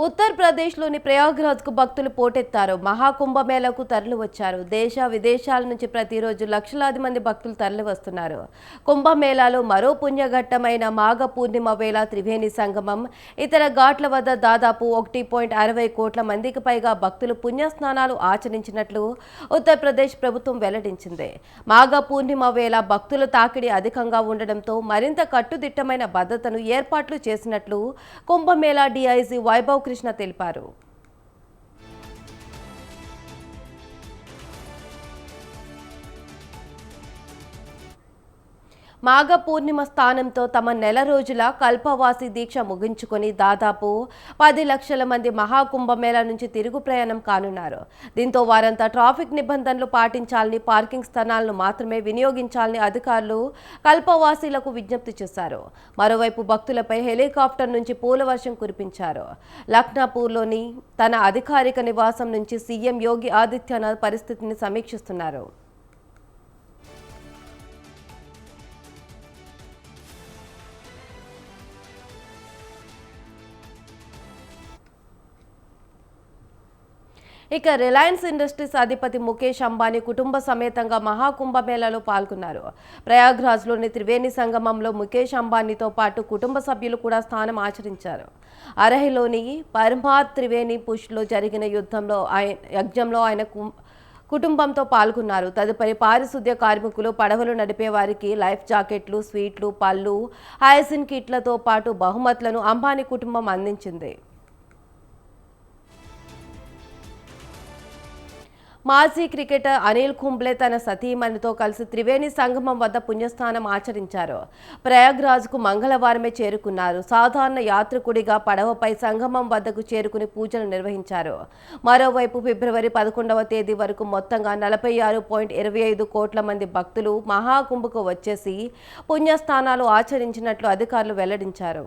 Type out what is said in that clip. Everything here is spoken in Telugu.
ఉత్తరప్రదేశ్లోని ప్రయాగ్రాజ్కు భక్తులు పోటెత్తారు. మహాకుంభమేళకు తరలివచ్చారు. దేశ విదేశాల నుంచి ప్రతిరోజు లక్షలాది మంది భక్తులు తరలివస్తున్నారు. కుంభమేళాలో మరో పుణ్యఘట్టమైన మాఘ పూర్ణిమ వేళ త్రివేణి సంగమం, ఇతర ఘాట్ల వద్ద దాదాపు 1.60 కోట్ల మందికి పైగా భక్తులు పుణ్యస్నానాలు ఆచరించినట్లు ఉత్తరప్రదేశ్ ప్రభుత్వం వెల్లడించింది. మాఘ పూర్ణిమ వేళ భక్తుల తాకిడి అధికంగా ఉండడంతో మరింత కట్టుదిట్టమైన భద్రతను ఏర్పాట్లు చేసినట్లు కుంభమేళా డీఐజీ వైభవ్ కృష్ణ తెలిపారు. మాఘ పూర్ణిమ స్థానంతో తమ నెల రోజుల కల్పవాసి దీక్ష ముగించుకొని దాదాపు 10 లక్షల మంది మహాకుంభమేళా నుంచి తిరుగు ప్రయాణం కానున్నారు. దీంతో వారంతా ట్రాఫిక్ నిబంధనలు పాటించాలని, పార్కింగ్ స్థానాలను మాత్రమే వినియోగించాలని అధికారులు కల్పవాసీలకు విజ్ఞప్తి చేశారు. మరోవైపు భక్తులపై హెలికాప్టర్ నుంచి పూల వర్షం కురిపించారు. లఖ్నపూర్లోని తన అధికారిక నివాసం నుంచి సీఎం యోగి ఆదిత్యనాథ్ పరిస్థితిని సమీక్షిస్తున్నారు. ఇక రిలయన్స్ ఇండస్ట్రీస్ అధిపతి ముఖేష్ అంబానీ కుటుంబ సమేతంగా మహాకుంభమేళాలో పాల్గొన్నారు. ప్రయాగ్రాజ్లోని త్రివేణి సంగమంలో ముఖేష్ అంబానీతో పాటు కుటుంబ సభ్యులు కూడా స్నానం ఆచరించారు. అరహిలోని పరమాత్ త్రివేణి పుష్లో జరిగిన యజ్ఞంలో ఆయన కుటుంబంతో పాల్గొన్నారు. తదుపరి పారిశుద్ధ్య కార్మికులు, పడవలు నడిపే వారికి లైఫ్ జాకెట్లు, స్వీట్లు, పళ్ళు, హైసిన్ కిట్లతో పాటు బహుమతులను అంబానీ కుటుంబం అందించింది. మాజీ క్రికెటర్ అనిల్ కుంబ్లే తన సతీమణితో కలిసి త్రివేణి సంగమం వద్ద పుణ్యస్నానం ఆచరించారు. ప్రయాగ్రాజ్కు మంగళవారమే చేరుకున్నారు. సాధారణ యాత్రికుడిగా పడవపై సంగమం వద్దకు చేరుకుని పూజలు నిర్వహించారు. మరోవైపు ఫిబ్రవరి 11వ తేదీ వరకు మొత్తంగా 46.25 కోట్ల మంది భక్తులు మహాకుంభకు వచ్చేసి పుణ్యస్నానాలు ఆచరించినట్లు అధికారులు వెల్లడించారు.